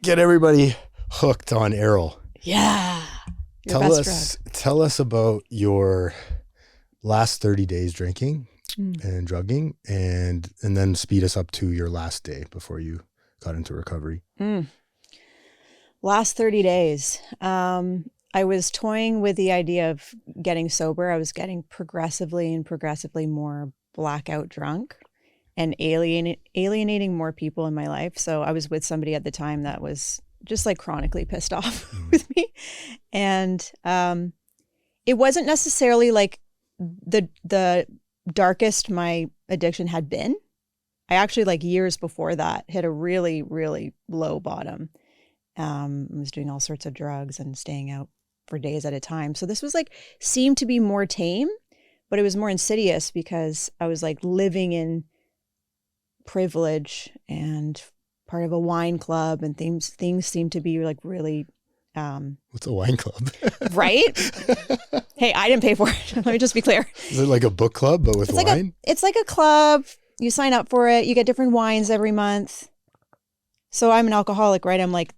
get everybody hooked on Eryl. Yeah. Tell us about your last 30 days drinking and drugging, and then speed us up to your last day before you got into recovery. Last 30 days. I was toying with the idea of getting sober. I was getting progressively more blackout drunk and alienating more people in my life. So I was with somebody at the time that was just like chronically pissed off with me. And it wasn't necessarily like the darkest my addiction had been. I actually, like years before that, hit a really, really low bottom. I was doing all sorts of drugs and staying out for days at a time. So this was like, seemed to be more tame, but it was more insidious because I was like living in privilege and part of a wine club, and things seemed to be like really What's a wine club? Right? Hey, I didn't pay for it. Let me just be clear. Is it like a book club, but with wine? It's like a club. You sign up for it. You get different wines every month. So I'm an alcoholic, right? I'm like,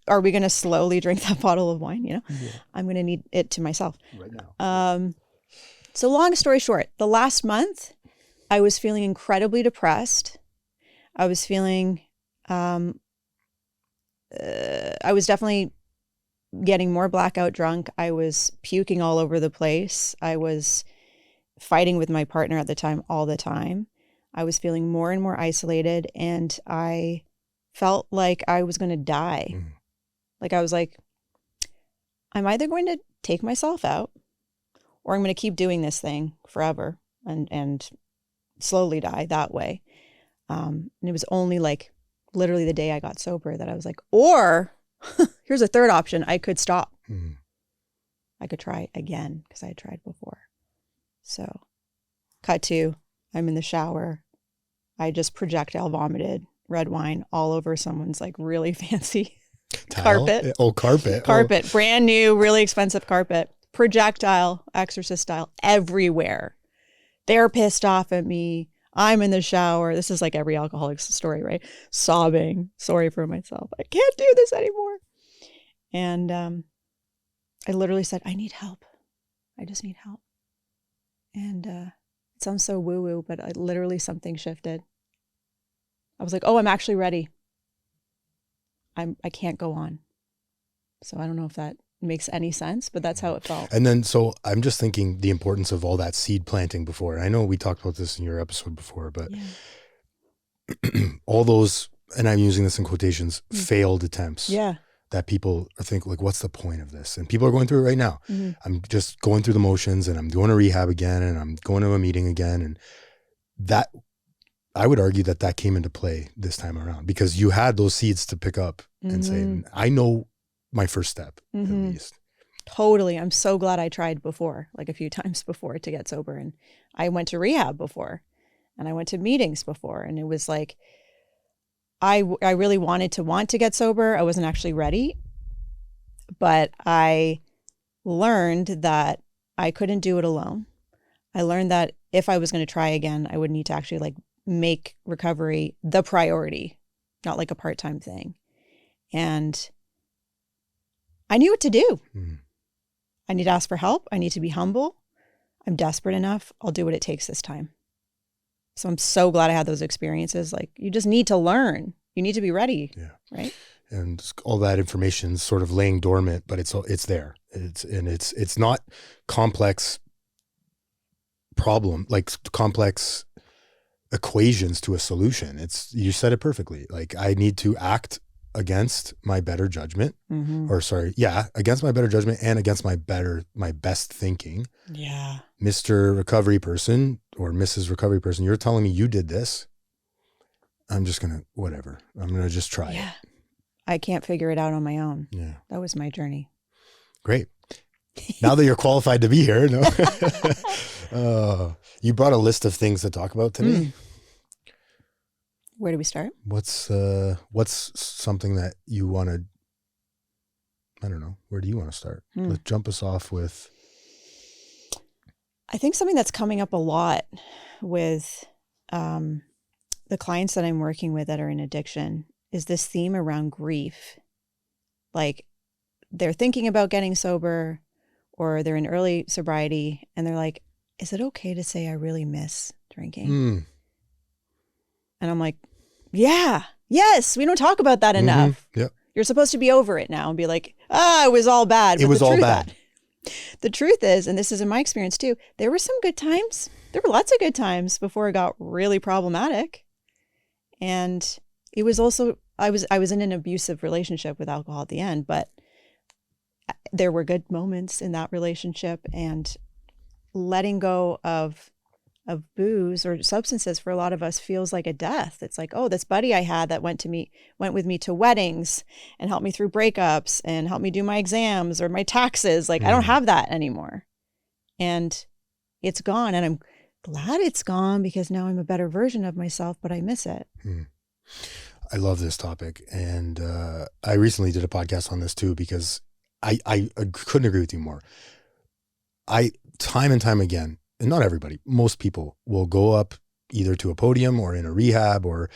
are we going to slowly drink that bottle of wine? You know, yeah. I'm going to need it to myself right now. So long story short, the last month I was feeling incredibly depressed. I was feeling, I was definitely getting more blackout drunk. I was puking all over the place. I was fighting with my partner at the time all the time. I was feeling more and more isolated, and I felt like I was going to die. Like I was like, I'm either going to take myself out, or I'm going to keep doing this thing forever and slowly die that way. And it was only like literally the day I got sober that I was like, or here's a third option. I could stop. I could try again because I had tried before. So cut to, I'm in the shower. I just projectile vomited red wine all over someone's like really fancy carpet. Oh, carpet. Carpet. Oh. Brand new, really expensive carpet. Projectile, exorcist style, everywhere. They're pissed off at me. I'm in the shower. This is like every alcoholic's story, right? Sobbing, sorry for myself. I can't do this anymore. And I literally said, I need help. I just need help. And it sounds so woo-woo, but literally something shifted. I was like, oh, I'm actually ready. I can't go on. So I don't know if that makes any sense, but that's how it felt. And then, so I'm just thinking the importance of all that seed planting before. I know we talked about this in your episode before, but all those, and I'm using this in quotations, failed attempts. Yeah. That people think like, what's the point of this? And people are going through it right now. I'm just going through the motions, and I'm going to rehab again, and I'm going to a meeting again. And that, I would argue that came into play this time around because you had those seeds to pick up and say, I know my first step at least. Totally. I'm so glad I tried before, like a few times before to get sober. And I went to rehab before, and I went to meetings before. And it was like, I really wanted to get sober. I wasn't actually ready, but I learned that I couldn't do it alone. I learned that if I was going to try again, I would need to actually like make recovery the priority, not like a part-time thing. And I knew what to do. I need to ask for help. I need to be humble. I'm desperate enough. I'll do what it takes this time. So I'm so glad I had those experiences. Like, you just need to learn. You need to be ready. Yeah. Right. And all that information is sort of laying dormant, but it's there. It's not complex problem, like complex equations to a solution. You said it perfectly. Like, I need to act against my better judgment, against my better judgment and against my best thinking. Yeah. Mr. Recovery Person or Mrs. Recovery Person, you're telling me you did this. I'm just going to, whatever. I'm going to just try it. I can't figure it out on my own. Yeah. That was my journey. Great. Now that you're qualified to be here, you brought a list of things to talk about today. Where do we start? What's something that you want to, I don't know, where do you want to start? Let's jump us off with. I think something that's coming up a lot with the clients that I'm working with that are in addiction is this theme around grief. like they're thinking about getting sober or they're in early sobriety and they're like, is it okay to say I really miss drinking? And I'm like, yeah, yes, we don't talk about that enough. Yep. You're supposed to be over it now and be like, it was all bad. It was all bad. The truth is, and this is in my experience too, there were some good times. There were lots of good times before it got really problematic. And it was also, I was in an abusive relationship with alcohol at the end, but there were good moments in that relationship, and letting go of booze or substances for a lot of us feels like a death. It's like, oh, this buddy I had that went with me to weddings and helped me through breakups and helped me do my exams or my taxes. Like I don't have that anymore. And it's gone. And I'm glad it's gone because now I'm a better version of myself, but I miss it. I love this topic. And I recently did a podcast on this too, because I couldn't agree with you more. Time and time again, and not everybody, most people will go up either to a podium or in a rehab or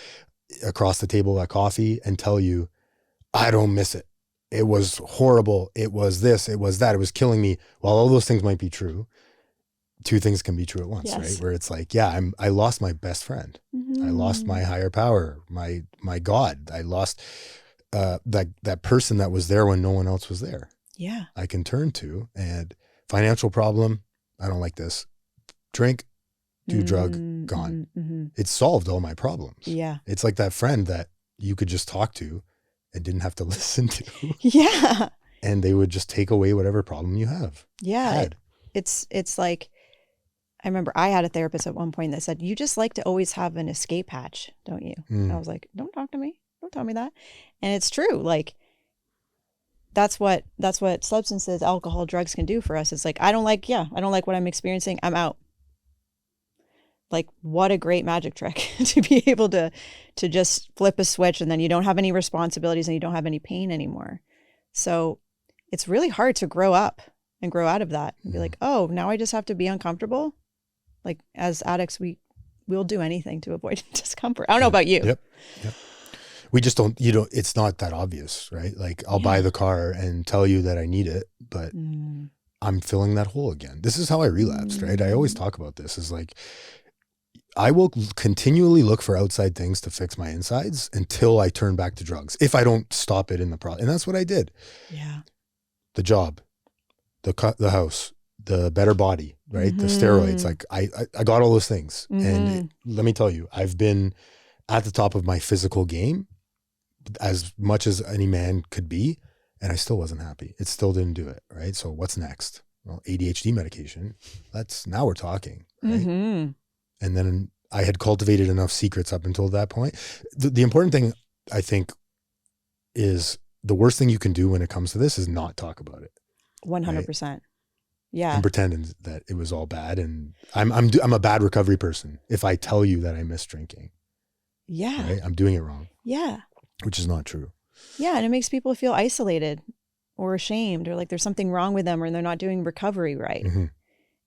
across the table at coffee and tell you, I don't miss it. It was horrible. It was this, it was that. It was killing me. While all those things might be true, two things can be true at once, right? Where it's like, yeah, I lost my best friend. I lost my higher power, my God. I lost that person that was there when no one else was there. Yeah. I can turn to. And financial problem, I don't like this. Drink, do drug, gone. It solved all my problems. Yeah. It's like that friend that you could just talk to and didn't have to listen to. Yeah. And they would just take away whatever problem you have. Yeah. It's like, I remember I had a therapist at one point that said, you just like to always have an escape hatch, don't you? And I was like, don't talk to me. Don't tell me that. And it's true. Like, that's what substances, alcohol, drugs can do for us. It's like, I don't like what I'm experiencing. I'm out. Like, what a great magic trick to be able to just flip a switch and then you don't have any responsibilities and you don't have any pain anymore. So it's really hard to grow up and grow out of that and be like, oh, now I just have to be uncomfortable. Like as addicts, we'll do anything to avoid discomfort. I don't know about you. Yep. We just don't, it's not that obvious, right? Like I'll buy the car and tell you that I need it, but I'm filling that hole again. This is how I relapsed, right? I always talk about this is like, I will continually look for outside things to fix my insides until I turn back to drugs. If I don't stop it in the process. And that's what I did. Yeah. The job, the house, the better body, right? The steroids. Like I got all those things. And let me tell you, I've been at the top of my physical game as much as any man could be. And I still wasn't happy. It still didn't do it. Right. So what's next? Well, ADHD medication. Now we're talking. Right. And then I had cultivated enough secrets up until that point. The important thing, I think, is the worst thing you can do when it comes to this is not talk about it. 100%. Right? Yeah. And pretend that it was all bad. And I'm a bad recovery person if I tell you that I miss drinking. Yeah. Right? I'm doing it wrong. Yeah. Which is not true. Yeah. And it makes people feel isolated or ashamed or like there's something wrong with them or they're not doing recovery right.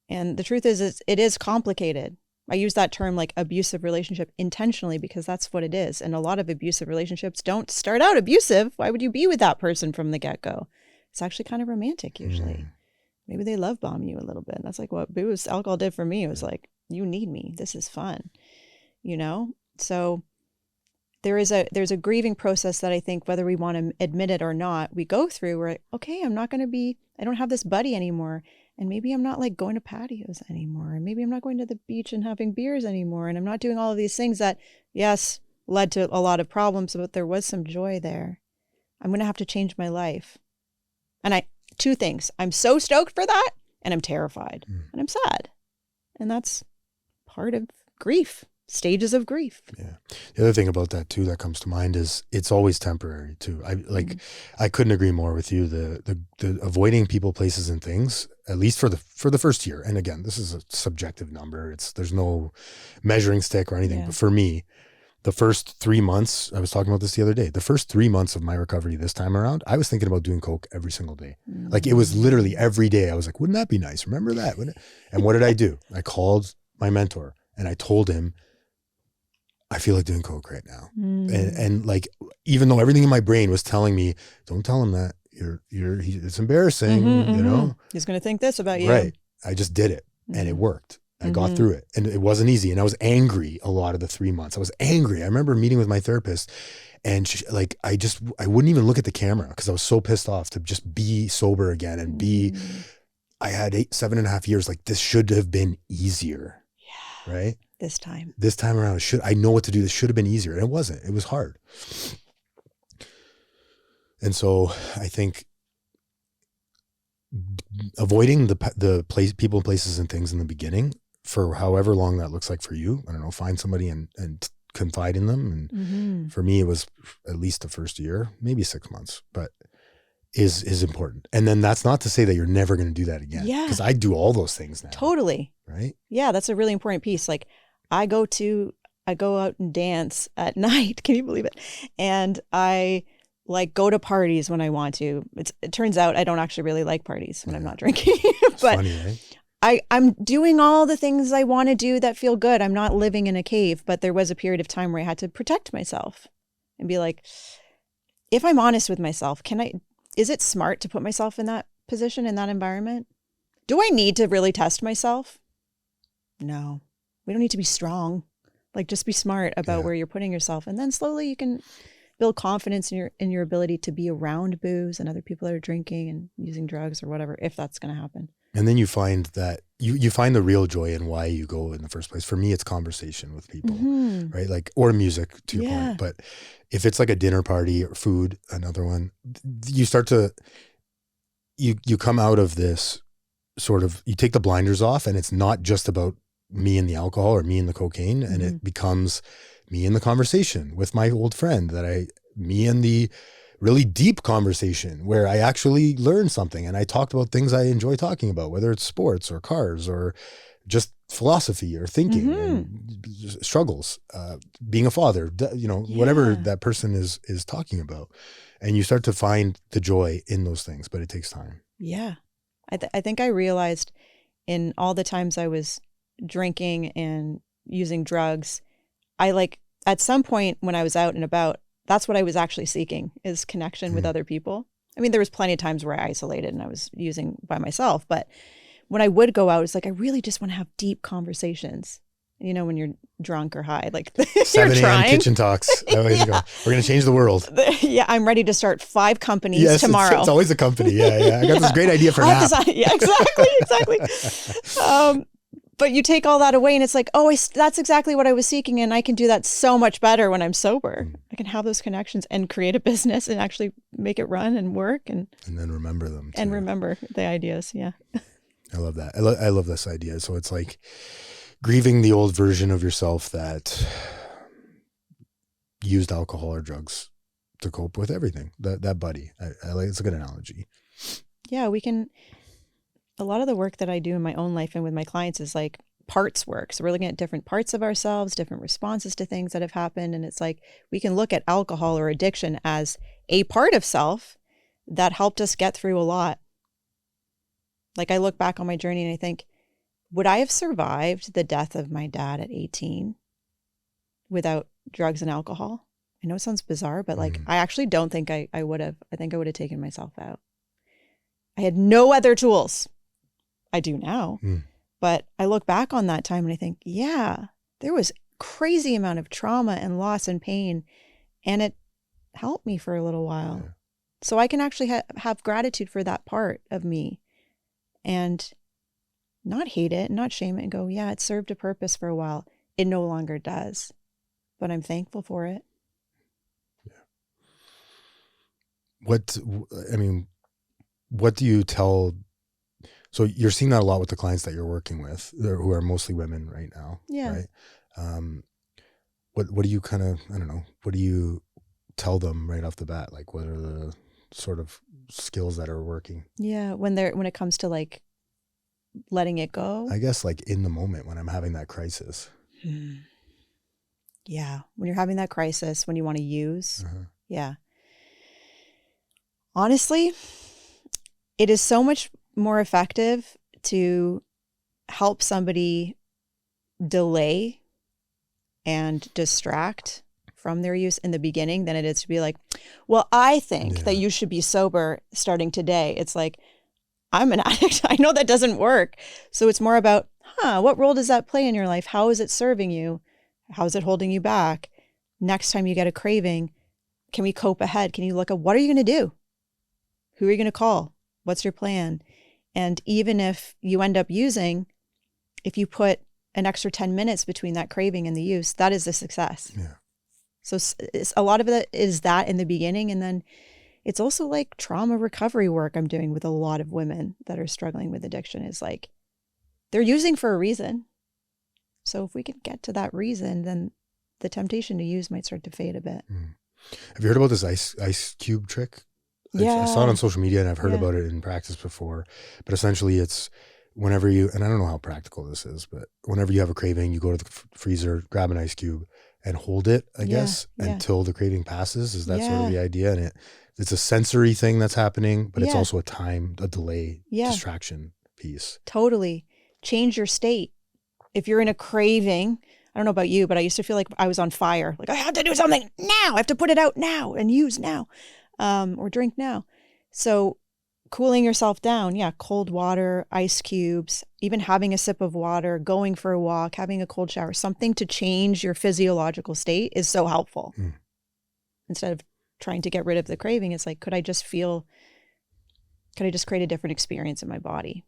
And the truth is it is complicated. I use that term like abusive relationship intentionally because that's what it is. And a lot of abusive relationships don't start out abusive. Why would you be with that person from the get-go? It's actually kind of romantic usually. Maybe they love bomb you a little bit. That's like what booze, alcohol did for me. It was like, you need me. This is fun, So there's a grieving process that I think whether we want to admit it or not, we go through where, okay, I don't have this buddy anymore. And maybe I'm not like going to patios anymore. And maybe I'm not going to the beach and having beers anymore. And I'm not doing all of these things that, yes, led to a lot of problems, but there was some joy there. I'm going to have to change my life. And two things. I'm so stoked for that and I'm terrified and I'm sad. And that's part of grief, stages of grief. Yeah. The other thing about that too that comes to mind is it's always temporary too. I couldn't agree more with you. The avoiding people, places and things, at least for the first year. And again, this is a subjective number. There's no measuring stick or anything. But for me, the first 3 months, I was talking about this the other day, the first 3 months of my recovery this time around, I was thinking about doing coke every single day. Like it was literally every day. I was like, wouldn't that be nice? Remember that? And what did I do? I called my mentor and I told him, I feel like doing coke right now. And like, even though everything in my brain was telling me, don't tell him that, it's embarrassing, you know? He's going to think this about you. Right. I just did it and it worked. I got through it and it wasn't easy. And I was angry a lot of the 3 months. I was angry. I remember meeting with my therapist and she, like, I wouldn't even look at the camera because I was so pissed off to just be sober again and I had 7.5 years. Like, this should have been easier. Yeah. Right. This time around, I know what to do. This should have been easier. And it wasn't. It was hard. And so I think avoiding the place, people, places, and things in the beginning for however long that looks like for you. I don't know, find somebody and confide in them. And for me, it was at least the first year, maybe 6 months, but is important. And then that's not to say that you're never going to do that again. Yeah. Because I do all those things now. Totally. Right. Yeah. That's a really important piece. Like I go out and dance at night. Can you believe it? And I like go to parties when I want to. It turns out I don't actually really like parties when I'm not drinking, but funny, right? I'm doing all the things I want to do that feel good. I'm not living in a cave, but there was a period of time where I had to protect myself and be like, if I'm honest with myself, is it smart to put myself in that position, in that environment? Do I need to really test myself? No, we don't need to be strong. Like just be smart about where you're putting yourself. And then slowly you can build confidence in your ability to be around booze and other people that are drinking and using drugs or whatever, if that's going to happen. And then you find that you find the real joy in why you go in the first place. For me, it's conversation with people, right? Like, or music to your point. But if it's like a dinner party or food, another one, you start to, you come out of this sort of, you take the blinders off and it's not just about me and the alcohol or me and the cocaine. And it becomes me and the conversation with my old friend me and the really deep conversation where I actually learned something and I talked about things I enjoy talking about, whether it's sports or cars or just philosophy or thinking and struggles, being a father, whatever that person is talking about. And you start to find the joy in those things, but it takes time. Yeah. I think I realized in all the times I was drinking and using drugs, at some point when I was out and about, that's what I was actually seeking is connection with other people. I mean, there was plenty of times where I isolated and I was using by myself, but when I would go out, it's like, I really just want to have deep conversations. You know, when you're drunk or high, like 7 a.m. kitchen talks. Always go, we're going to change the world. Yeah. I'm ready to start 5 companies tomorrow. It's always a company. Yeah. I got this great idea for an app. Yeah, exactly. But you take all that away and it's like, that's exactly what I was seeking. And I can do that so much better when I'm sober. I can have those connections and create a business and actually make it run and work. And then remember them. And remember the ideas. Yeah. I love that. I love this idea. So it's like grieving the old version of yourself that used alcohol or drugs to cope with everything. That buddy. I like, it's a good analogy. Yeah, a lot of the work that I do in my own life and with my clients is like parts work. So we're looking at different parts of ourselves, different responses to things that have happened. And it's like, we can look at alcohol or addiction as a part of self that helped us get through a lot. Like I look back on my journey and I think, would I have survived the death of my dad at 18 without drugs and alcohol? I know it sounds bizarre, but like, I actually don't think I would have. I think I would have taken myself out. I had no other tools. I do now, but I look back on that time and I think, yeah, there was crazy amount of trauma and loss and pain, and it helped me for a little while. Yeah. So I can actually have gratitude for that part of me and not hate it, not shame it and go, yeah, it served a purpose for a while. It no longer does, but I'm thankful for it. Yeah. What do you tell? So you're seeing that a lot with the clients that you're working with, who are mostly women right now. Yeah. Right. What do you kind of, I don't know, what do you tell them right off the bat? Like, what are the sort of skills that are working? Yeah. When it comes to like letting it go, I guess like in the moment when I'm having that crisis. Yeah. When you're having that crisis, when you want to use. Yeah. Honestly, it is so much more effective to help somebody delay and distract from their use in the beginning than it is to be like, well, I think that you should be sober starting today. It's like, I'm an addict. I know that doesn't work. So it's more about, what role does that play in your life? How is it serving you? How is it holding you back? Next time you get a craving, can we cope ahead? Can you look at what are you going to do? Who are you going to call? What's your plan? And even if you end up using, if you put an extra 10 minutes between that craving and the use, that is a success. Yeah. So it's, a lot of it is that in the beginning. And then it's also like trauma recovery work I'm doing with a lot of women that are struggling with addiction is like, they're using for a reason. So if we can get to that reason, then the temptation to use might start to fade a bit. Have you heard about this ice cube trick? Yeah. I saw it on social media and I've heard about it in practice before, but essentially it's whenever you, and I don't know how practical this is, but whenever you have a craving, you go to the freezer, grab an ice cube and hold it, I guess, until the craving passes. Is that sort of the idea? And it's a sensory thing that's happening, but it's also a delay, distraction piece. Totally. Change your state. If you're in a craving, I don't know about you, but I used to feel like I was on fire. Like I have to do something now. I have to put it out now and use now, or drink now. So cooling yourself down. Yeah. Cold water, ice cubes, even having a sip of water, going for a walk, having a cold shower, something to change your physiological state is so helpful. Instead of trying to get rid of the craving, it's like, could I just create a different experience in my body?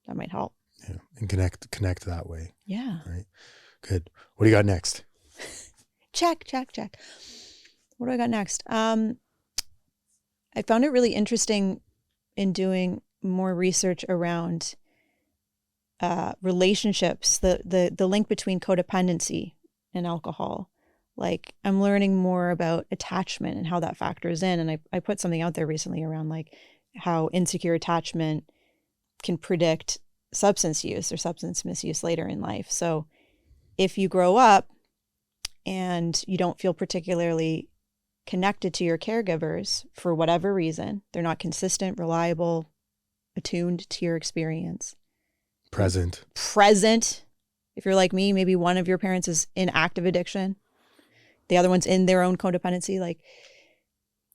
That might help. Yeah. And connect that way. Yeah. Right. Good. What do you got next? Check. What do I got next? I found it really interesting in doing more research around relationships, the link between codependency and alcohol. Like I'm learning more about attachment and how that factors in. And I put something out there recently around like how insecure attachment can predict substance use or substance misuse later in life. So if you grow up and you don't feel particularly connected to your caregivers for whatever reason, they're not consistent, reliable, attuned to your experience. Present. If you're like me, maybe one of your parents is in active addiction. The other one's in their own codependency. Like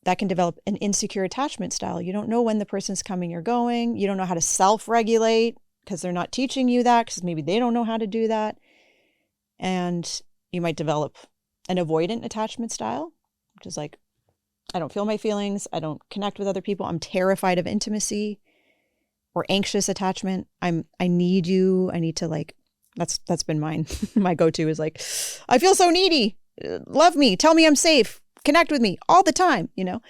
that can develop an insecure attachment style. You don't know when the person's coming or going. You don't know how to self-regulate because they're not teaching you that because maybe they don't know how to do that. And you might develop an avoidant attachment style, which is like, I don't feel my feelings. I don't connect with other people. I'm terrified of intimacy. Or anxious attachment. I need you. I need to like, that's been mine. My go-to is like, I feel so needy. Love me. Tell me I'm safe. Connect with me all the time, you know?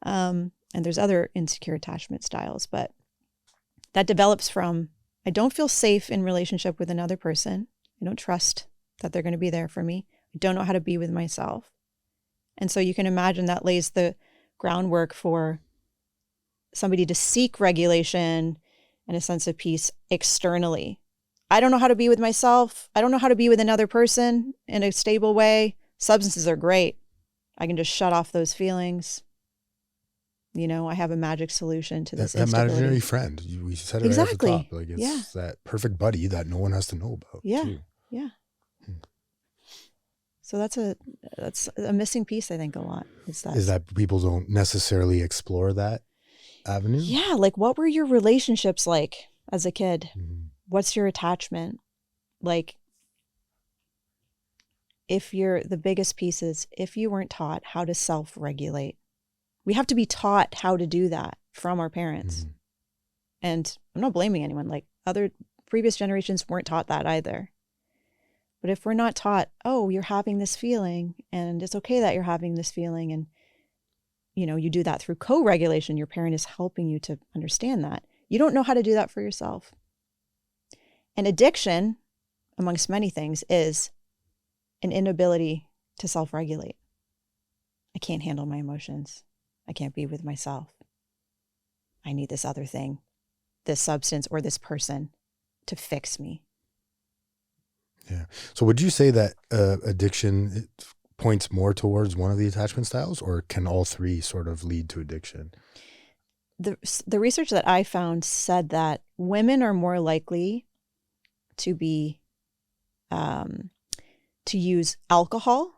And there's other insecure attachment styles, but that develops from, I don't feel safe in relationship with another person. I don't trust that they're going to be there for me. I don't know how to be with myself. And so you can imagine that lays the groundwork for somebody to seek regulation and a sense of peace externally. I don't know how to be with myself. I don't know how to be with another person in a stable way. Substances are great. I can just shut off those feelings. You know, I have a magic solution to this. That imaginary friend. We said it right at the top. Like it's that perfect buddy that no one has to know about. Yeah. Too. Yeah. So that's a missing piece, I think, a lot. Is that people don't necessarily explore that avenue? Yeah. Like, what were your relationships like as a kid? What's your attachment? Like, the biggest piece is if you weren't taught how to self-regulate, we have to be taught how to do that from our parents. And I'm not blaming anyone. Like other previous generations weren't taught that either. But if we're not taught, oh, you're having this feeling and it's okay that you're having this feeling. And, you know, you do that through co-regulation. Your parent is helping you to understand that. You don't know how to do that for yourself. And addiction, amongst many things, is an inability to self-regulate. I can't handle my emotions. I can't be with myself. I need this other thing, this substance or this person to fix me. Yeah. So would you say that addiction points more towards one of the attachment styles, or can all three sort of lead to addiction? The research that I found said that women are more likely to be to use alcohol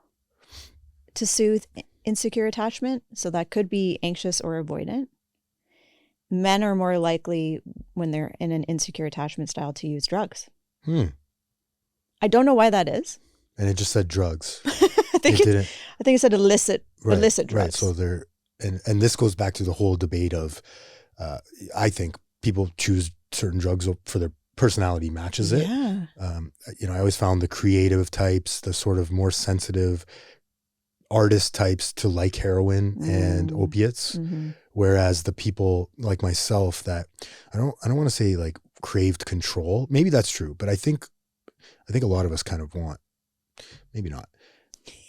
to soothe insecure attachment. So that could be anxious or avoidant. Men are more likely when they're in an insecure attachment style to use drugs. I don't know why that is. And it just said drugs. I think it said illicit drugs. Right. So they're, and this goes back to the whole debate of, I think people choose certain drugs for their personality matches it. Yeah. I always found the creative types, the sort of more sensitive artist types to like heroin and opiates. Mm-hmm. Whereas the people like myself that I don't want to say like craved control. Maybe that's true, but I think a lot of us kind of want, maybe not.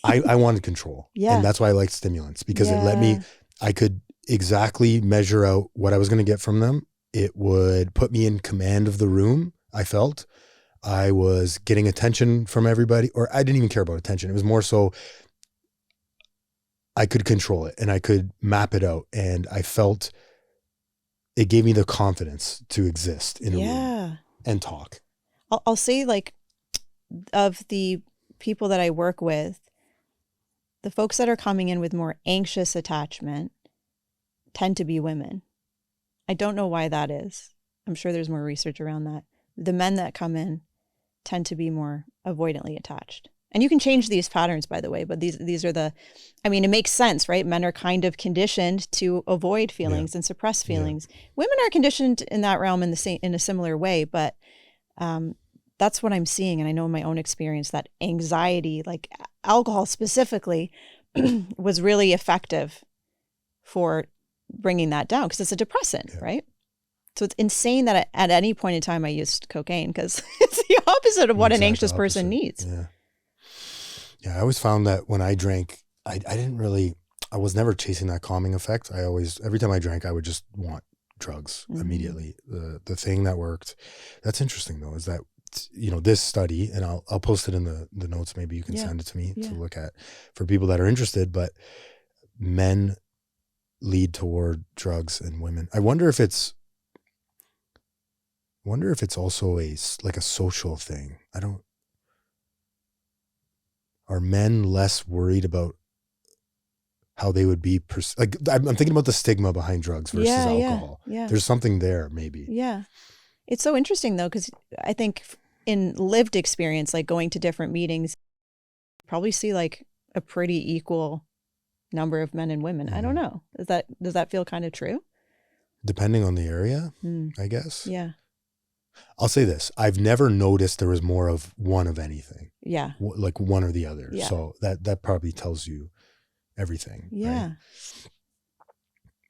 I wanted control. Yeah. And that's why I liked stimulants, because it let me, I could exactly measure out what I was going to get from them. It would put me in command of the room. I felt I was getting attention from everybody, or I didn't even care about attention. It was more so I could control it and I could map it out. And I felt it gave me the confidence to exist in a room and talk. I'll say, like, of the people that I work with, the folks that are coming in with more anxious attachment tend to be women. I don't know why that is. I'm sure there's more research around that. The men that come in tend to be more avoidantly attached. And you can change these patterns, by the way, but these are it makes sense, right? Men are kind of conditioned to avoid feelings and suppress feelings. Yeah. Women are conditioned in that realm in a similar way, but that's what I'm seeing. And I know in my own experience that anxiety, like alcohol specifically, was really effective for bringing that down because it's a depressant, right? So it's insane that at any point in time I used cocaine because it's the opposite of what an anxious person needs. Yeah, I always found that when I drank, I was never chasing that calming effect. Every time I drank, I would just want drugs immediately. The thing that worked, that's interesting though, is that, this study, and I'll post it in the notes, maybe you can send it to me to look at for people that are interested, but men lead toward drugs and women. I wonder if it's also a social thing. Are men less worried about how they would be I'm thinking about the stigma behind drugs versus alcohol. Yeah. There's something there, maybe. Yeah. It's so interesting though, because I think in lived experience, like going to different meetings, you probably see like a pretty equal number of men and women. Mm-hmm. I don't know. Does that feel kind of true? Depending on the area, I guess. Yeah. I'll say this. I've never noticed there was more of one of anything. Yeah. Like one or the other. Yeah. So that probably tells you everything. Yeah. Right?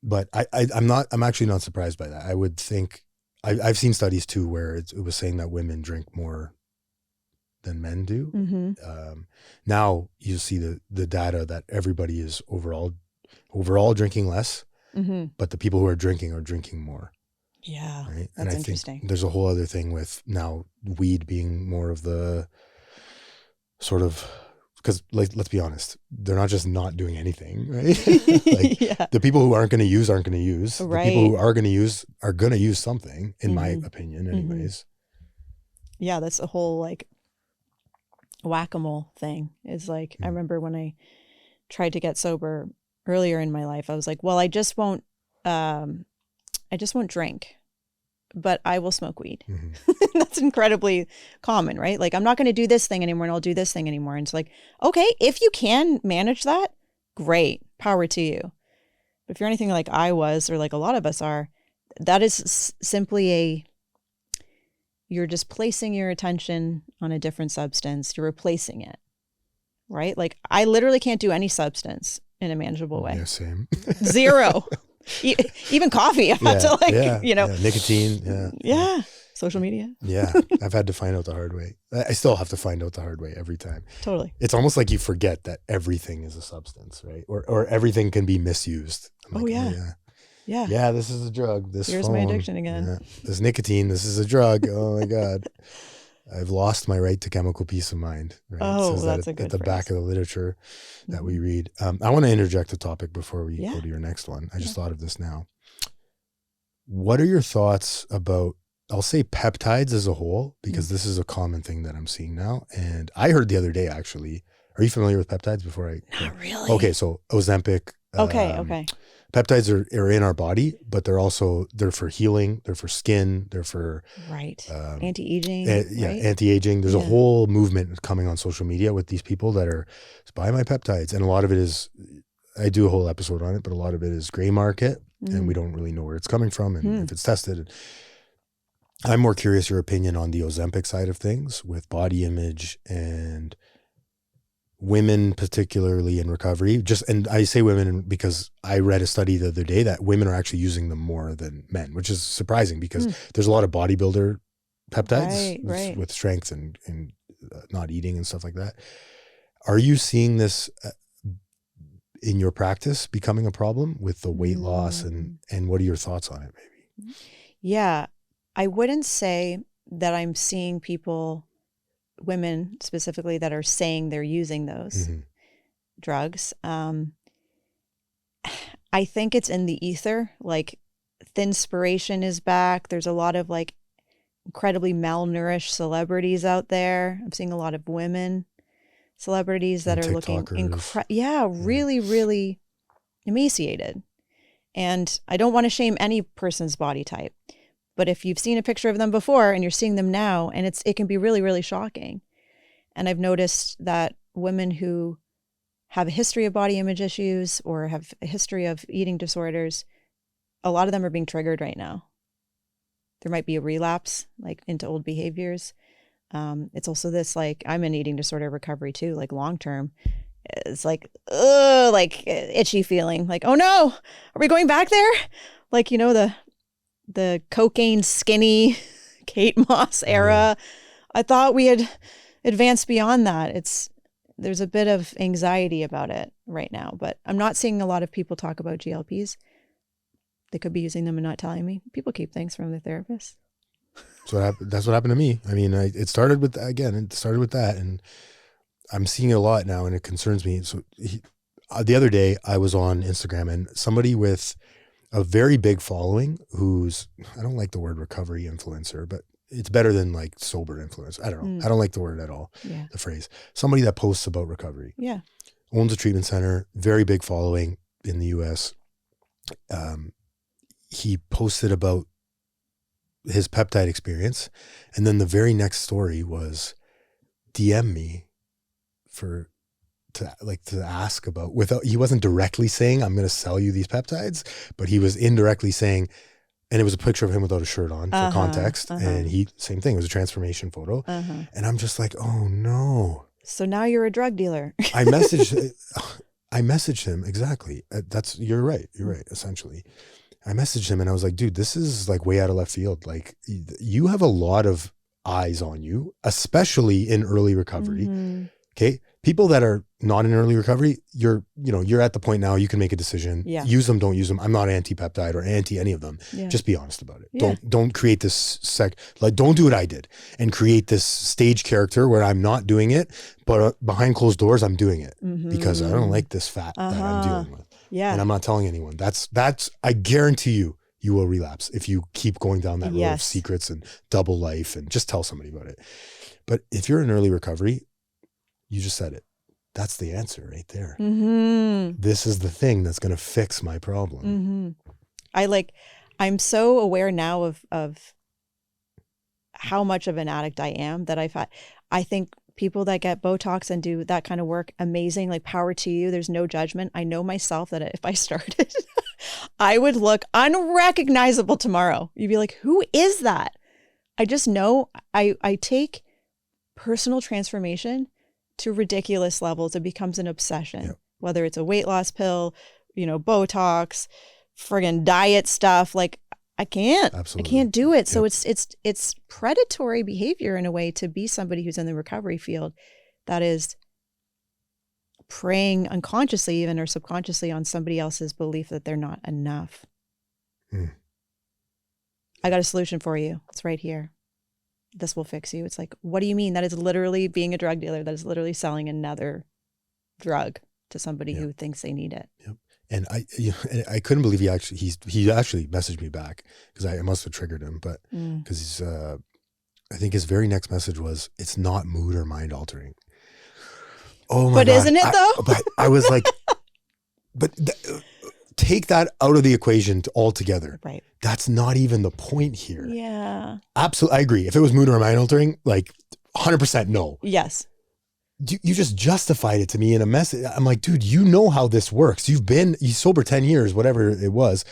But I'm actually not surprised by that. I would think, I've seen studies too, where it was saying that women drink more than men do. Mm-hmm. Now you see the data that everybody is overall drinking less, but the people who are drinking more. Yeah, right? That's and interesting. Think there's a whole other thing with now weed being more of the sort of, because let's be honest, they're not just not doing anything, right? The people who aren't going to use aren't going to use. Right. The people who are going to use are going to use something, in my opinion, anyways. Yeah, that's a whole like whack-a-mole thing. Is like I remember when I tried to get sober earlier in my life, I was like, well, I just won't drink, but I will smoke weed. Mm-hmm. That's incredibly common, right? Like, I'm not going to do this thing anymore and I'll do this thing anymore. And it's like, okay, if you can manage that, great, power to you. But if you're anything like I was, or like a lot of us are, that is simply you're just placing your attention on a different substance. You're replacing it, right? Like, I literally can't do any substance in a manageable way. Yeah, same. Zero. Even coffee. I'm not to nicotine. Yeah. Social media. Yeah. I've had to find out the hard way. I still have to find out the hard way every time. Totally. It's almost like you forget that everything is a substance, right? Or everything can be misused. Yeah, this is a drug. Here's phone, my addiction again. Yeah. This nicotine, this is a drug. Oh my God. I've lost my right to chemical peace of mind. Right? Oh, that's a good at the phrase. back of the literature that we read. I want to interject a topic before we go to your next one. I just thought of this now. What are your thoughts about, I'll say peptides as a whole, because this is a common thing that I'm seeing now. And I heard the other day, actually, Are you familiar with peptides before I? Not really. Okay. So Ozempic. Okay. Peptides are in our body, but they're for healing. They're for skin. They're for anti-aging. Right? Anti-aging. There's a whole movement coming on social media with these people that are buy my peptides, and a lot of it is. I do a whole episode on it, but a lot of it is gray market, and we don't really know where it's coming from and if it's tested. I'm more curious your opinion on the Ozempic side of things with body image and women, particularly in recovery. And I say women because I read a study the other day that women are actually using them more than men, which is surprising because there's a lot of bodybuilder peptides with strength and not eating and stuff like that. Are you seeing this in your practice becoming a problem with the weight loss and what are your thoughts on it maybe? Yeah, I wouldn't say that I'm seeing people, women specifically, that are saying they're using those drugs. I think it's in the ether, like Thinspiration is back. There's a lot of like incredibly malnourished celebrities out there. I'm seeing a lot of women celebrities that are looking really, really emaciated. And I don't want to shame any person's body type, but if you've seen a picture of them before and you're seeing them now, and it can be really, really shocking. And I've noticed that women who have a history of body image issues or have a history of eating disorders, a lot of them are being triggered right now. There might be a relapse like into old behaviors. It's also this, like, I'm in eating disorder recovery too, like long term. It's like, like itchy feeling, like, oh no, are we going back there? Like, you know, the cocaine skinny Kate Moss era. I thought we had advanced beyond that. There's a bit of anxiety about it right now, but I'm not seeing a lot of people talk about GLPs. They could be using them and not telling me. People keep things from their therapist. So that's what happened to me. I mean, it started with that, and I'm seeing it a lot now, and it concerns me. So the other day I was on Instagram, and somebody with a very big following I don't like the word recovery influencer, but it's better than like sober influencer. I don't know. I don't like the word at all. Yeah. The phrase. Somebody that posts about recovery. Yeah. Owns a treatment center, very big following in the US. He posted about his peptide experience. And then the very next story was DM me to ask about, he wasn't directly saying, I'm going to sell you these peptides, but he was indirectly saying, and it was a picture of him without a shirt on for context. And same thing, it was a transformation photo. And I'm just like, oh no. So now you're a drug dealer. I messaged him. Exactly. You're right, essentially. I messaged him and I was like, dude, this is like way out of left field. Like, you have a lot of eyes on you, especially in early recovery. Okay. People that are not in early recovery, you're at the point now you can make a decision. Yeah. Use them, don't use them. I'm not anti-peptide or anti any of them. Yeah. Just be honest about it. Yeah. Don't create this don't do what I did and create this stage character where I'm not doing it, but behind closed doors I'm doing it because I don't like this fat that I'm dealing with. Yeah. And I'm not telling anyone. That's I guarantee you will relapse if you keep going down that road of secrets and double life, and just tell somebody about it. But if you're in early recovery, you just said it. That's the answer right there. This is the thing that's going to fix my problem. I'm so aware now of how much of an addict I am that I think people that get Botox and do that kind of work, amazing, like power to you. There's no judgment. I know myself that if I started, I would look unrecognizable tomorrow. You'd be like, who is that? I just know I take personal transformation to ridiculous levels. It becomes an obsession, whether it's a weight loss pill, Botox, friggin' diet stuff. Like I can't do it. So it's predatory behavior in a way to be somebody who's in the recovery field that is preying unconsciously even or subconsciously on somebody else's belief that they're not enough. I got a solution for you. It's right here. This will fix you. It's like, what do you mean? That is literally being a drug dealer. That is literally selling another drug to somebody who thinks they need it. Yep. And I couldn't believe he actually messaged me back because I must have triggered him, but because I think his very next message was, it's not mood or mind altering. Oh my But God. isn't it though? But I was like, take that out of the equation altogether. Right. That's not even the point here. Yeah. Absolutely. I agree. If it was mood or mind altering, like 100% no. Yes. You just justified it to me in a message. I'm like, dude, you know how this works. You sober 10 years, whatever it was.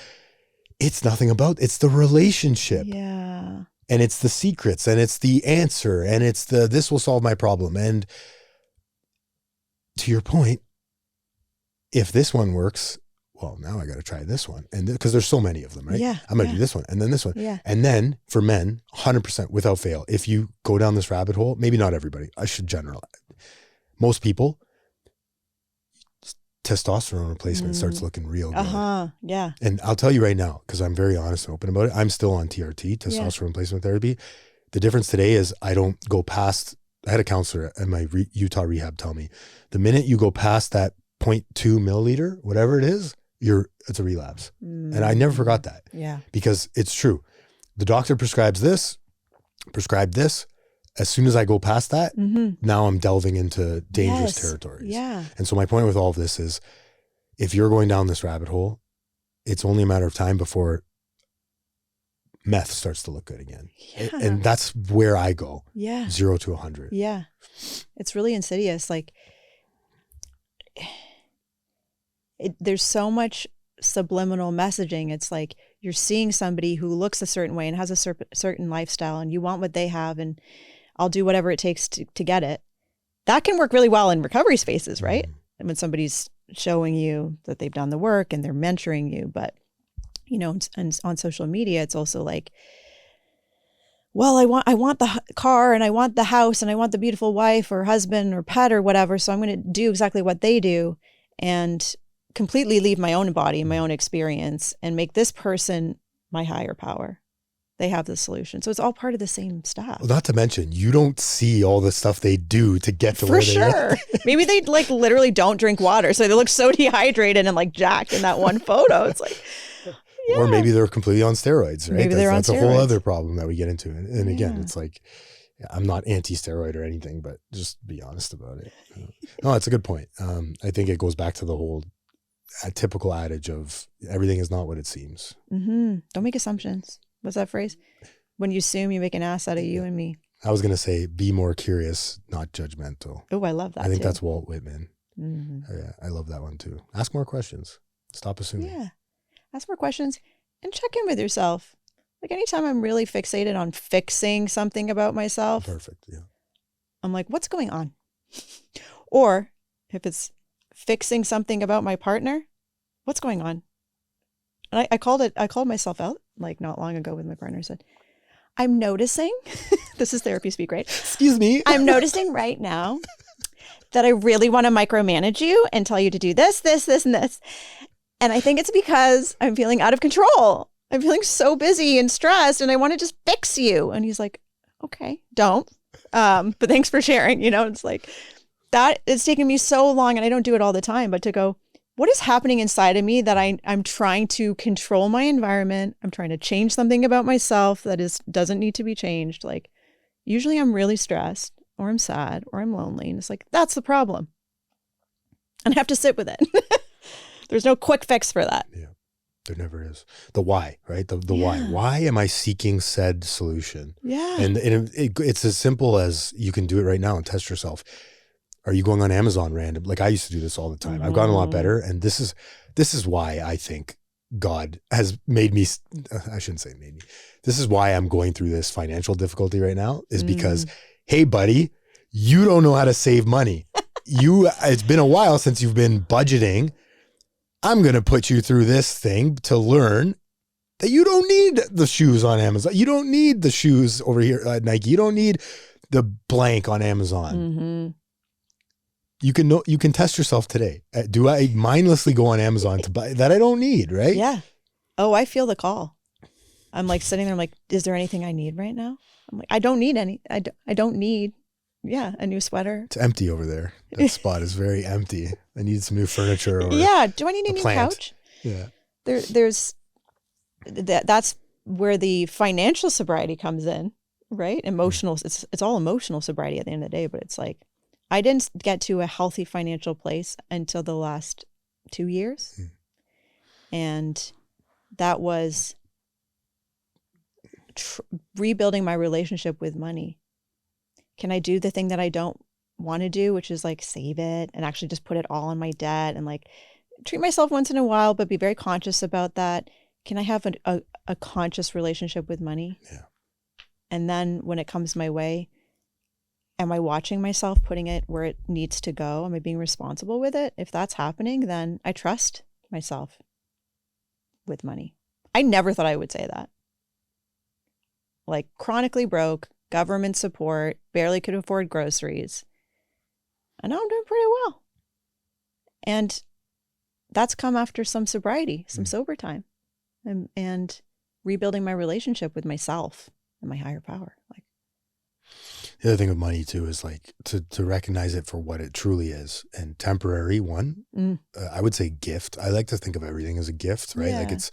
It's nothing about, it's the relationship. Yeah. And it's the secrets and it's the answer and it's this will solve my problem. And to your point, if this one works, well, now I got to try this one. And because there's so many of them, right? Yeah. I'm going to do this one and then this one. Yeah. And then for men, 100% without fail, if you go down this rabbit hole, maybe not everybody, I should generalize. Most people, testosterone replacement starts looking real good. Yeah. And I'll tell you right now, because I'm very honest and open about it, I'm still on TRT, testosterone replacement therapy. The difference today is I don't go past, I had a counselor at my Utah rehab tell me, the minute you go past that 0.2 milliliter, whatever it is, it's a relapse. And I never forgot that. Yeah. Because it's true. The doctor prescribed this. As soon as I go past that, now I'm delving into dangerous territories. Yeah. And so my point with all of this is, if you're going down this rabbit hole, it's only a matter of time before meth starts to look good again. Yeah. And that's where I go. Yeah. 0 to 100. Yeah. It's really insidious. Like, there's so much subliminal messaging. It's like you're seeing somebody who looks a certain way and has a certain lifestyle, and you want what they have, and I'll do whatever it takes to get it. That can work really well in recovery spaces, right? And when somebody's showing you that they've done the work and they're mentoring you, but and on social media, it's also like, well, I want the car and I want the house and I want the beautiful wife or husband or pet or whatever. So I'm going to do exactly what they do and completely leave my own body and my own experience and make this person my higher power. They have the solution. So it's all part of the same stuff. Well, not to mention, you don't see all the stuff they do to get to where they are. For sure. Maybe they like literally don't drink water. So they look so dehydrated and like jacked in that one photo. It's like, yeah. Or maybe they're completely on steroids, right? Maybe they're on that's steroids. a whole other problem that we get into. And again, it's like, I'm not anti-steroid or anything, but just be honest about it. No, that's a good point. I think it goes back to the whole typical adage of everything is not what it seems. Don't make assumptions. What's that phrase? When you assume, you make an ass out of you and me. I was going to say, be more curious, not judgmental. Oh, I love that. I think too. that's Walt Whitman. Yeah, I love that one too. Ask more questions. Stop assuming. Yeah. Ask more questions and check in with yourself. Like anytime I'm really fixated on fixing something about myself. Perfect. Yeah. I'm like, what's going on? Or if it's fixing something about my partner, what's going on? And I called myself out like not long ago with my partner. I said, I'm noticing, this is therapy speak, right? Excuse me. I'm noticing right now that I really want to micromanage you and tell you to do this, this, this, and this. And I think it's because I'm feeling out of control. I'm feeling so busy and stressed and I want to just fix you. And he's like, okay, don't. But thanks for sharing. It's like that. It's taken me so long and I don't do it all the time, but to go, what is happening inside of me that I'm trying to control my environment? I'm trying to change something about myself that doesn't need to be changed. Like usually I'm really stressed or I'm sad or I'm lonely. And it's like, that's the problem. And I have to sit with it. There's no quick fix for that. Yeah, there never is. The why, right? The why. Why am I seeking said solution? Yeah. And it's as simple as you can do it right now and test yourself. Are you going on Amazon random? Like I used to do this all the time. I've gotten a lot better. And this is why I think God has made me, I shouldn't say made me. This is why I'm going through this financial difficulty right now is because, hey buddy, you don't know how to save money. It's been a while since you've been budgeting. I'm going to put you through this thing to learn that you don't need the shoes on Amazon. You don't need the shoes over here at Nike. You don't need the blank on Amazon. You can test yourself today. Do I mindlessly go on Amazon to buy that I don't need, right? Yeah. Oh, I feel the call. I'm like sitting there, I'm like, is there anything I need right now? I'm like, I don't need any. I don't need, a new sweater. It's empty over there. That spot is very empty. I need some new furniture. Or do I need a new couch? Yeah. There's that's where the financial sobriety comes in, right? Emotional. It's all emotional sobriety at the end of the day, but it's like, I didn't get to a healthy financial place until the last 2 years. And that was rebuilding my relationship with money. Can I do the thing that I don't want to do, which is like save it and actually just put it all on my debt and like treat myself once in a while, but be very conscious about that? Can I have a conscious relationship with money? Yeah. And then when it comes my way, am I watching myself putting it where it needs to go? Am I being responsible with it? If that's happening, then I trust myself with money. I never thought I would say that. Like chronically broke, government support, barely could afford groceries. I know I'm doing pretty well. And that's come after some sobriety, some sober time, and rebuilding my relationship with myself and my higher power. Like, the other thing with money too is like to recognize it for what it truly is, and temporary one. I would say gift. I like to think of everything as a gift, right? Yeah. Like it's,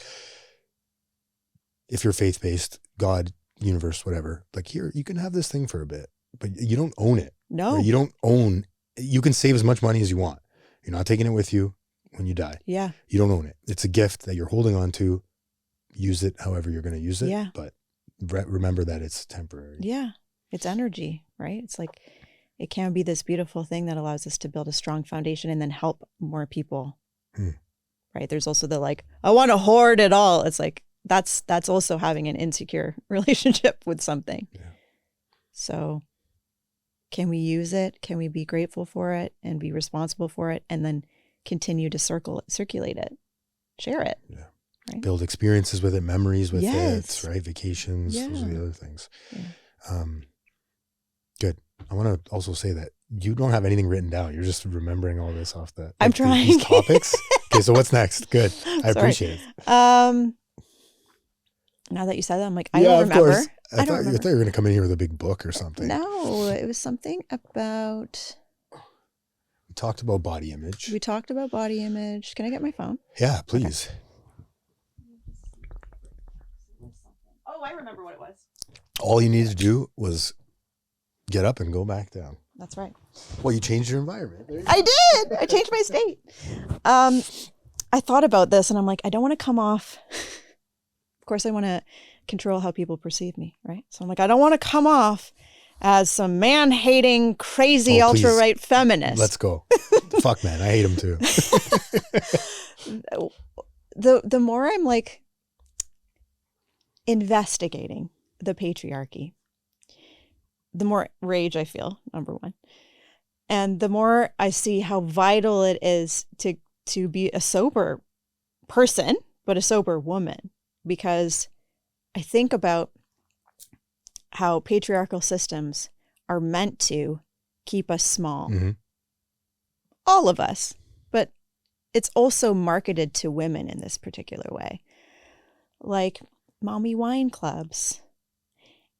if you're faith-based, God, universe, whatever, like here, you can have this thing for a bit, but you don't own it. No. You don't own, you can save as much money as you want. You're not taking it with you when you die. Yeah. You don't own it. It's a gift that you're holding on to. Use it however you're going to use it. Yeah. But remember that it's temporary. Yeah. It's energy, right? It's like, it can be this beautiful thing that allows us to build a strong foundation and then help more people. Right? There's also the like, I want to hoard it all. It's like, that's also having an insecure relationship with something. Yeah. So can we use it? Can we be grateful for it and be responsible for it, and then continue to circulate it, share it? Yeah. Right? Build experiences with it, memories with Yes. it, right? Vacations. Yeah. Those are the other things. Yeah. Good. I want to also say that you don't have anything written down. You're just remembering all this off the. I'm trying. These topics. Okay, so what's next? Good. I appreciate it. Now that you said that, I'm like, I don't remember. Course. I thought you were going to come in here with a big book or something. No, it was something about. We talked about body image. We talked about body image. Can I get my phone? Yeah, please. Okay. Oh, I remember what it was. All you needed to do was get up and go back down. That's right. Well, you changed your environment. I did. I changed my state. I thought about this and I'm like, I don't want to come off. Of course, I want to control how people perceive me, right? So I'm like, I don't want to come off as some man-hating, crazy, ultra-right feminist. Let's go. Fuck, man. I hate him too. The more I'm like investigating the patriarchy, the more rage I feel, number one. And the more I see how vital it is to be a sober person, but a sober woman. Because I think about how patriarchal systems are meant to keep us small. Mm-hmm. All of us. But it's also marketed to women in this particular way. Like mommy wine clubs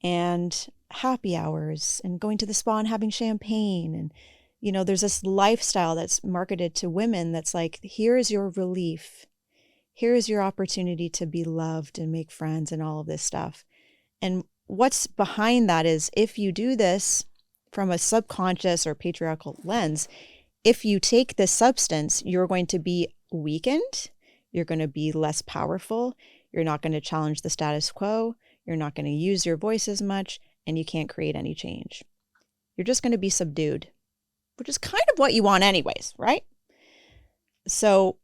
and happy hours and going to the spa and having champagne. And, you know, there's this lifestyle that's marketed to women that's like, here is your relief. Here is your opportunity to be loved and make friends and all of this stuff. And what's behind that is, if you do this from a subconscious or patriarchal lens, if you take this substance, you're going to be weakened. You're going to be less powerful. You're not going to challenge the status quo. You're not going to use your voice as much, and you can't create any change. You're just going to be subdued, which is kind of what you want anyways, right? So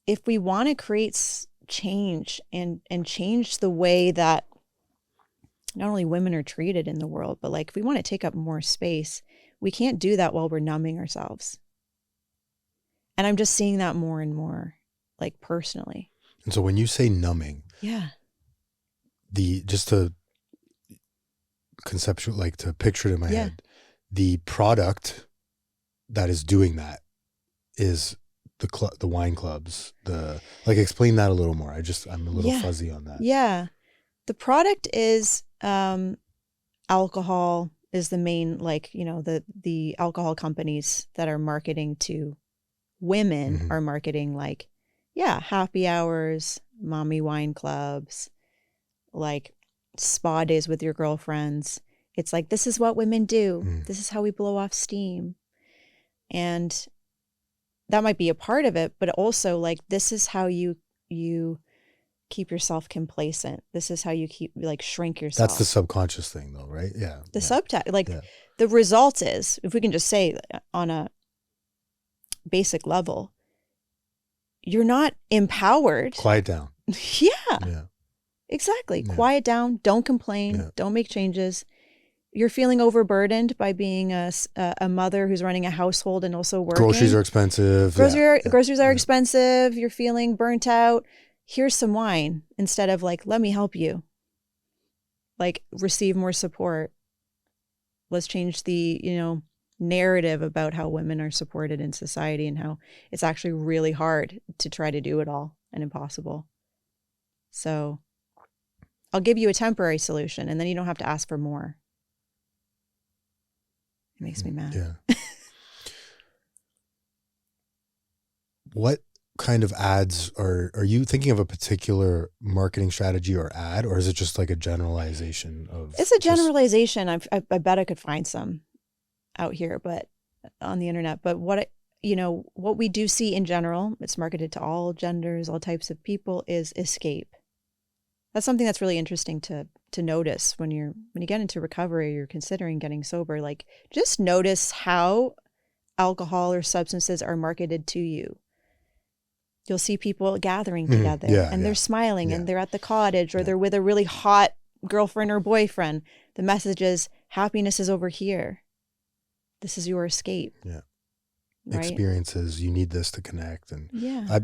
if we want to create change and change the way that not only women are treated in the world, but like if we want to take up more space, we can't do that while we're numbing ourselves. And I'm just seeing that more and more, like personally. And so when you say numbing, yeah, just to conceptual, like to picture it in my head, the product that is doing that is the wine clubs, like explain that a little more. I'm a little fuzzy on that. Yeah. The product is alcohol is the main, like, you know, the alcohol companies that are marketing to women are marketing like, happy hours, mommy wine clubs, like spa days with your girlfriends. It's like, this is what women do. This is how we blow off steam. And that might be a part of it, but also like, this is how you keep yourself complacent. This is how you shrink yourself. That's the subconscious thing though, right? Yeah. The subtext, the result is, if we can just say on a basic level, you're not empowered. Quiet down. Yeah. Exactly. Yeah. Quiet down. Don't complain. Yeah. Don't make changes. You're feeling overburdened by being a mother who's running a household and also working. Groceries are expensive. Groceries are expensive. You're feeling burnt out. Here's some wine instead of like, let me help you. Like, receive more support. Let's change the, narrative about how women are supported in society and how it's actually really hard to try to do it all and impossible. So I'll give you a temporary solution and then you don't have to ask for more. It makes me mad. Yeah. What kind of ads are you thinking of, a particular marketing strategy or ad, or is it just like a generalization of? It's a generalization. I bet I could find some out here, but on the internet. But what we do see in general, it's marketed to all genders, all types of people, is escape. That's something that's really interesting to notice when you get into recovery, you're considering getting sober. Like, just notice how alcohol or substances are marketed to you. You'll see people gathering together and they're smiling and they're at the cottage or they're with a really hot girlfriend or boyfriend. The message is, happiness is over here. This is your escape. Yeah. Right? Experiences, you need this to connect. And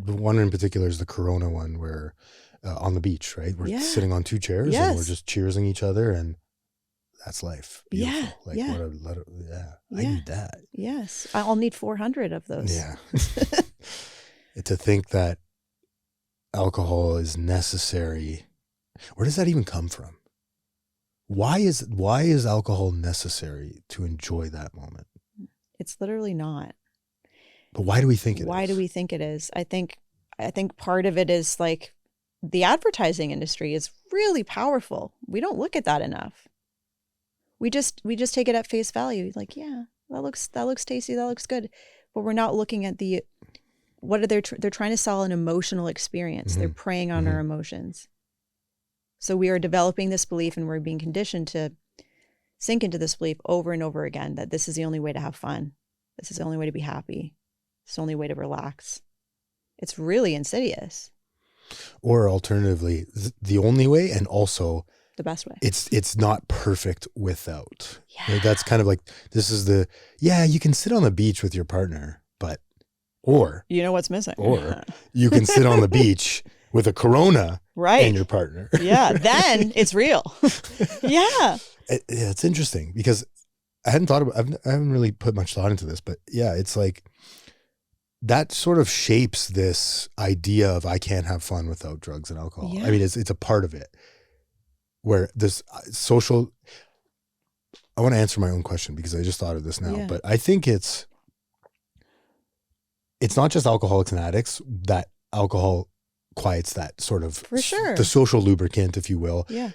one in particular is the Corona one where on the beach, right? We're sitting on two chairs and we're just cheersing each other, and that's life. Beautiful. Yeah. Like I need that. Yes. I'll need 400 of those. Yeah. To think that alcohol is necessary, where does that even come from? Why is alcohol necessary to enjoy that moment? It's literally not. But why do we think it is? Why do we think it is? I think part of it is like the advertising industry is really powerful. We don't look at that enough. We just take it at face value. Like, yeah, that looks tasty, that looks good. But we're not looking at what are they're trying to sell an emotional experience. They're preying on our emotions. So we are developing this belief, and we're being conditioned to sink into this belief over and over again that this is the only way to have fun. This is the only way to be happy. It's the only way to relax. It's really insidious. Or alternatively, the only way, and also the best way. It's not perfect without. Yeah. Right? That's kind of like, this is you can sit on the beach with your partner, but you know what's missing. Or you can sit on the beach with a Corona and your partner. Yeah, then it's real. Yeah. It's interesting because I haven't really put much thought into this, but yeah, it's like that sort of shapes this idea of I can't have fun without drugs and alcohol. Yeah. I mean, it's a part of it where this social, I want to answer my own question because I just thought of this now, but I think it's not just alcoholics and addicts that alcohol quiets that sort of, for sure, the social lubricant, if you will. Yeah.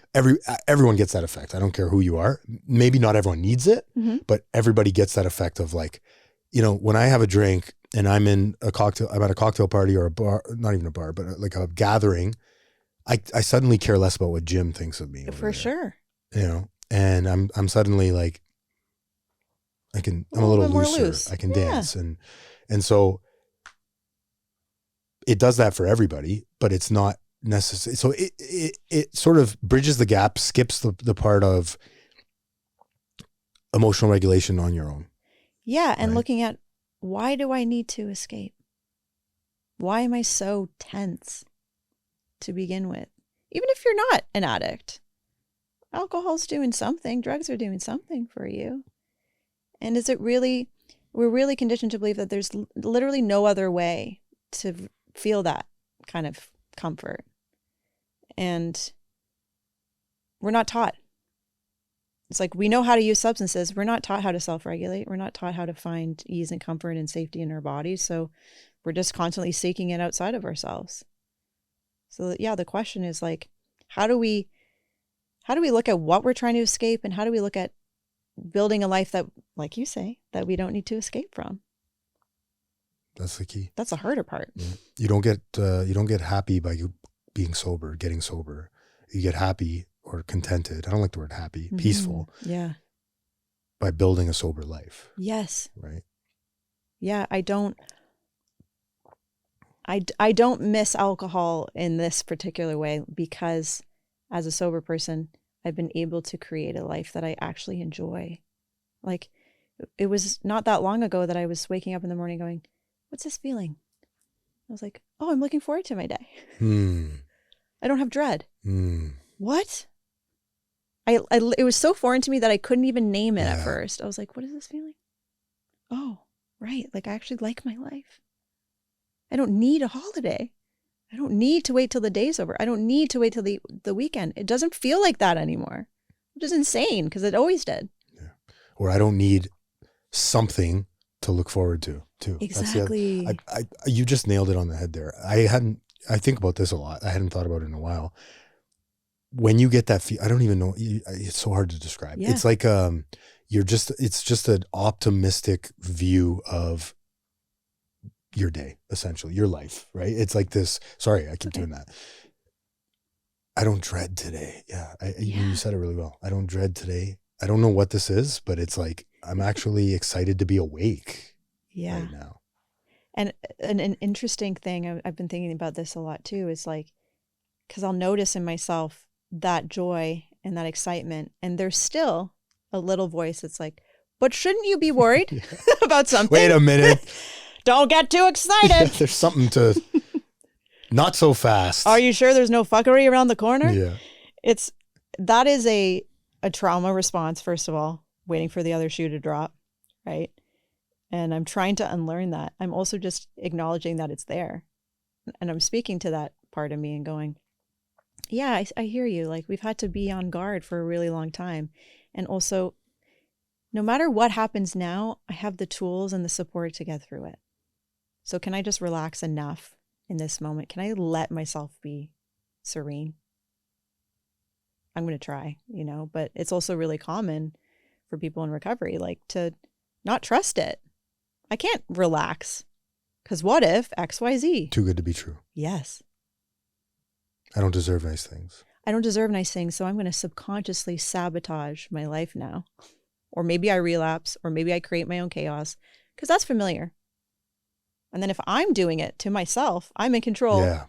Everyone gets that effect. I don't care who you are. Maybe not everyone needs it, but everybody gets that effect of like, when I have a drink and I'm at a cocktail party or a bar, not even a bar, but like a gathering, I suddenly care less about what Jim thinks of me. For sure. And I'm suddenly like, I'm a little looser. I can dance. And so it does that for everybody, but it's not necessary. So it sort of bridges the gap, skips the part of emotional regulation on your own. Yeah. And looking at, why do I need to escape? Why am I so tense to begin with? Even if you're not an addict, alcohol's doing something, drugs are doing something for you. And we're really conditioned to believe that there's literally no other way to feel that kind of comfort. And we're not taught. It's like, we know how to use substances. We're not taught how to self-regulate. We're not taught how to find ease and comfort and safety in our bodies. So we're just constantly seeking it outside of ourselves. So the question is like, how do we look at what we're trying to escape, and how do we look at building a life that, like you say, that we don't need to escape from. That's the key. That's the harder part. Yeah. You don't get happy by you being sober, getting sober. You get happy or contented. I don't like the word happy, peaceful. Yeah. By building a sober life. Yes. Right. Yeah. I don't miss alcohol in this particular way because as a sober person, I've been able to create a life that I actually enjoy. Like, it was not that long ago that I was waking up in the morning going, what's this feeling? I was like, oh, I'm looking forward to my day. I don't have dread. What? It was so foreign to me that I couldn't even name it at first. I was like, what is this feeling? Oh, right. Like, I actually like my life. I don't need a holiday. I don't need to wait till the day's over. I don't need to wait till the weekend. It doesn't feel like that anymore, which is insane because it always did. Yeah. Or I don't need something to look forward to too. Exactly. You just nailed it on the head there. I think about this a lot. I hadn't thought about it in a while. When you get that I don't even know. It's so hard to describe. Yeah. It's like, it's just an optimistic view of your day, essentially, your life, right? It's like this. Sorry, I keep doing that. I don't dread today. Yeah. You said it really well. I don't dread today. I don't know what this is, but it's like, I'm actually excited to be awake right now. And an interesting thing, I've been thinking about this a lot too, is like, because I'll notice in myself that joy and that excitement, and there's still a little voice that's like, but shouldn't you be worried about something? Wait a minute. Don't get too excited. There's something to not so fast. Are you sure there's no fuckery around the corner? Yeah. That is a trauma response, first of all, waiting for the other shoe to drop, right? And I'm trying to unlearn that. I'm also just acknowledging that it's there. And I'm speaking to that part of me and going, yeah, I hear you. Like, we've had to be on guard for a really long time. And also, no matter what happens now, I have the tools and the support to get through it. So can I just relax enough in this moment? Can I let myself be serene? I'm going to try, but it's also really common for people in recovery, like, to not trust it. I can't relax because what if X, Y, Z? Too good to be true. Yes. I don't deserve nice things. I don't deserve nice things. So I'm going to subconsciously sabotage my life now. Or maybe I relapse, or maybe I create my own chaos because that's familiar. And then if I'm doing it to myself, I'm in control. Yeah.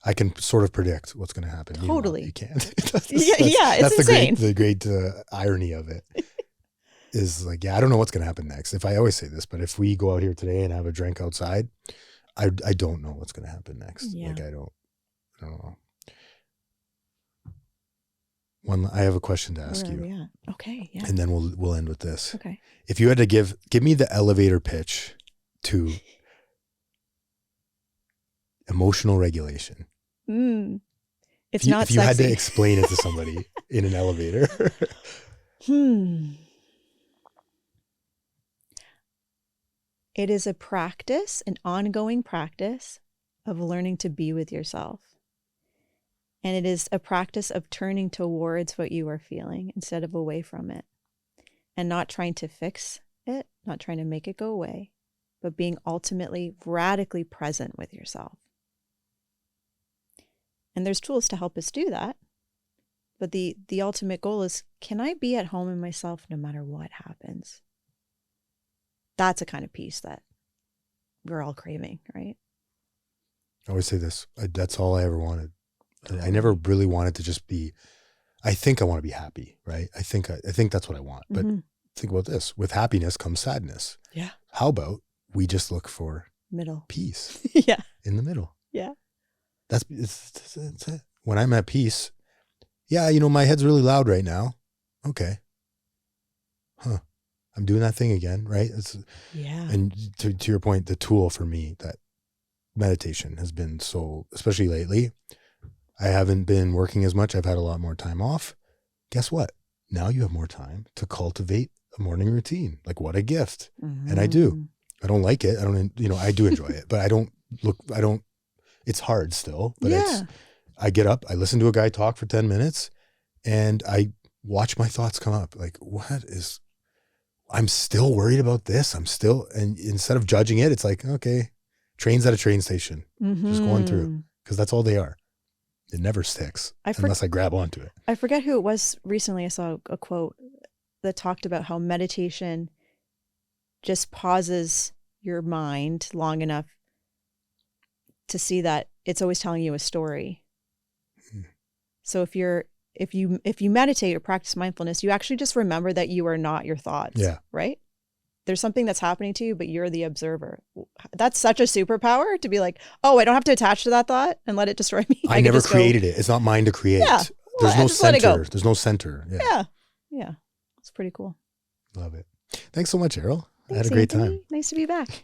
I can sort of predict what's going to happen. Totally. You can't. It's insane. The great irony of it is like, I don't know what's going to happen next. I always say this, but if we go out here today and have a drink outside, I don't know what's going to happen next. Yeah. Like, I don't know. I have a question to ask you. Yeah. Okay. Yeah. And then we'll end with this. Okay. If you had to give me the elevator pitch to emotional regulation. It's not if you had to explain it to somebody in an elevator. It is a practice, an ongoing practice of learning to be with yourself. And it is a practice of turning towards what you are feeling instead of away from it. And not trying to fix it, not trying to make it go away, but being ultimately radically present with yourself. And there's tools to help us do that. But the ultimate goal is, can I be at home in myself no matter what happens? That's a kind of peace that we're all craving, right? I always say this. That's all I ever wanted. I never really wanted to just be, I think I want to be happy, right? I think that's what I want. But think about this. With happiness comes sadness. Yeah. How about we just look for middle peace? Yeah. In the middle. Yeah. That's it. When I'm at peace, my head's really loud right now. Okay. Huh. I'm doing that thing again, right? And to your point, the tool for me, that meditation has been so, especially lately, I haven't been working as much. I've had a lot more time off. Guess what? Now you have more time to cultivate a morning routine. Like, what a gift. And I do. I don't like it. I do enjoy it, but it's hard still, but I get up, I listen to a guy talk for 10 minutes and I watch my thoughts come up. Like, I'm still worried about this. And instead of judging it, it's like, okay, trains at a train station, just going through, because that's all they are. It never sticks unless I grab onto it. I forget who it was recently. I saw a quote that talked about how meditation just pauses your mind long enough to see that it's always telling you a story. So if you meditate or practice mindfulness, you actually just remember that you are not your thoughts. Yeah. Right? There's something that's happening to you, but you're the observer. That's such a superpower to be like, oh, I don't have to attach to that thought and let it destroy me. I never created it. It's not mine to create. Yeah. There's no center. There's no center. Yeah. Yeah. It's pretty cool. Love it. Thanks so much, Eryl. Thanks, I had a great Anthony. time. Nice to be back.